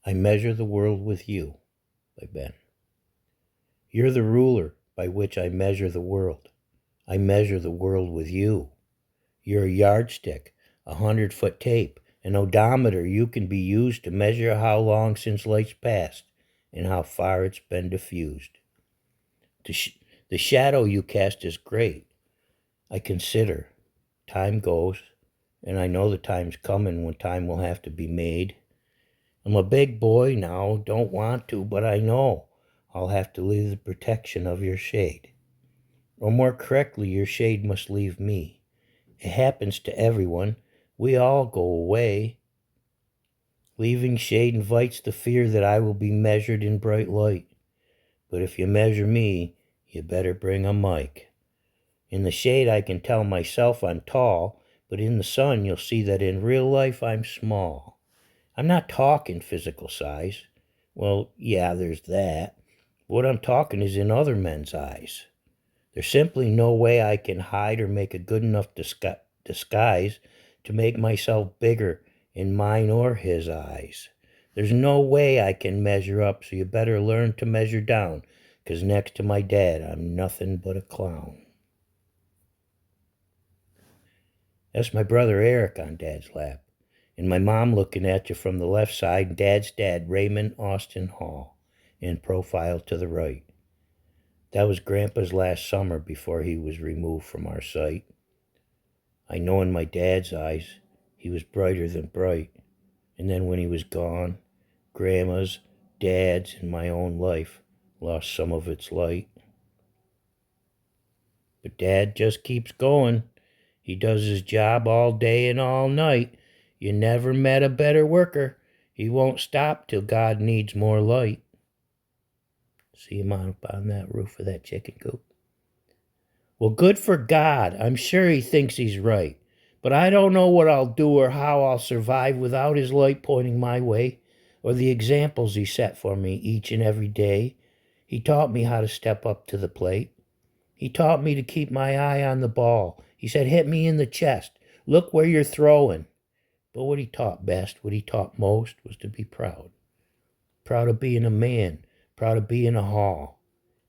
I measure the world with you, by Ben. You're the ruler by which I measure the world. I measure the world with you. You're a yardstick, 100-foot tape, an odometer you can be used to measure how long since light's passed and how far it's been diffused. The shadow you cast is great. I consider. Time goes, and I know the time's coming when time will have to be made. I'm a big boy now, don't want to, but I know I'll have to leave the protection of your shade. Or more correctly, your shade must leave me. It happens to everyone. We all go away. Leaving shade invites the fear that I will be measured in bright light. But if you measure me, you better bring a mic. In the shade I can tell myself I'm tall, but in the sun you'll see that in real life I'm small. I'm not talking physical size. Well, yeah, there's that. What I'm talking is in other men's eyes. There's simply no way I can hide or make a good enough disguise to make myself bigger in mine or his eyes. There's no way I can measure up, so you better learn to measure down, 'cause next to my dad, I'm nothing but a clown. That's my brother Eric on Dad's lap, and my mom looking at you from the left side, and Dad's dad, Raymond Austin Hall, in profile to the right. That was Grandpa's last summer before he was removed from our sight. I know in my dad's eyes he was brighter than bright, and then when he was gone, Grandma's, Dad's, and my own life lost some of its light. But Dad just keeps going. He does his job all day and all night. You never met a better worker. He won't stop till God needs more light. See him up on that roof of that chicken coop? Well, good for God. I'm sure he thinks he's right. But I don't know what I'll do or how I'll survive without his light pointing my way, or the examples he set for me each and every day. He taught me how to step up to the plate. He taught me to keep my eye on the ball. He said, hit me in the chest. Look where you're throwing. But what he taught best, what he taught most, was to be proud. Proud of being a man. Proud of being a Hall.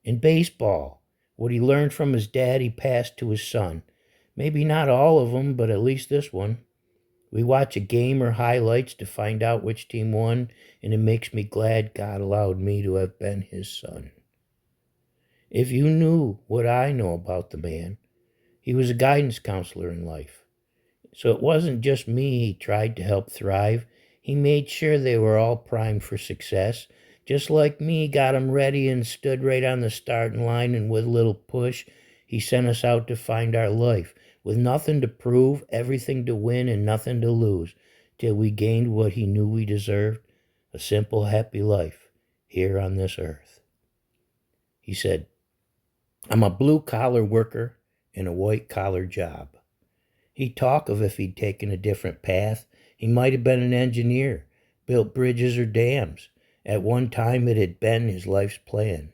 In baseball, what he learned from his dad, he passed to his son. Maybe not all of them, but at least this one. We watch a game or highlights to find out which team won, and it makes me glad God allowed me to have been his son. If you knew what I know about the man, he was a guidance counselor in life. So it wasn't just me he tried to help thrive. He made sure they were all primed for success. Just like me, got 'em ready and stood right on the starting line, and with a little push, he sent us out to find our life, with nothing to prove, everything to win, and nothing to lose, till we gained what he knew we deserved, a simple, happy life here on this earth. He said, I'm a blue-collar worker in a white-collar job. He'd talk of if he'd taken a different path, he might have been an engineer, built bridges or dams. At one time it had been his life's plan.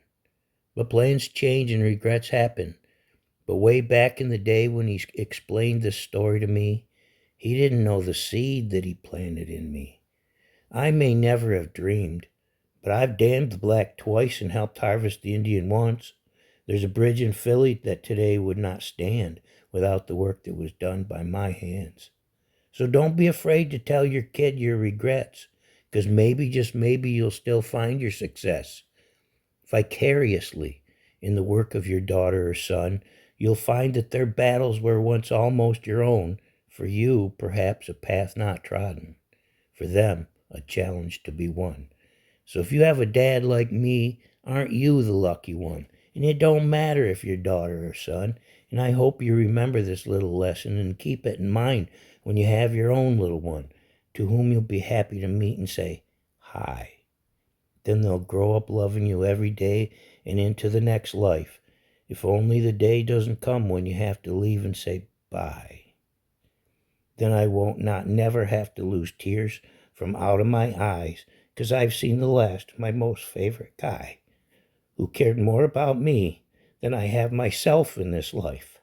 But plans change and regrets happen. But way back in the day when he explained this story to me, he didn't know the seed that he planted in me. I may never have dreamed, but I've dammed the black twice and helped harvest the Indian once. There's a bridge in Philly that today would not stand without the work that was done by my hands. So don't be afraid to tell your kid your regrets, because maybe, just maybe, you'll still find your success. Vicariously in the work of your daughter or son, you'll find that their battles were once almost your own, for you, perhaps, a path not trodden, for them, a challenge to be won. So if you have a dad like me, aren't you the lucky one? And it don't matter if you're daughter or son, and I hope you remember this little lesson and keep it in mind when you have your own little one, to whom you'll be happy to meet and say, hi. Then they'll grow up loving you every day and into the next life, if only the day doesn't come when you have to leave and say bye. Then I won't not never have to lose tears from out of my eyes, 'cause I've seen the last of my most favorite guy, who cared more about me than I have myself in this life.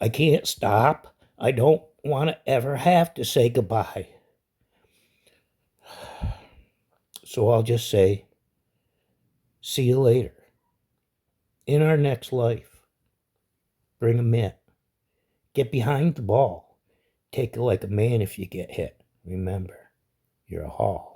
I can't stop. I don't want to ever have to say goodbye. So I'll just say, see you later. In our next life, bring a mitt. Get behind the ball. Take it like a man if you get hit. Remember, you're a hall.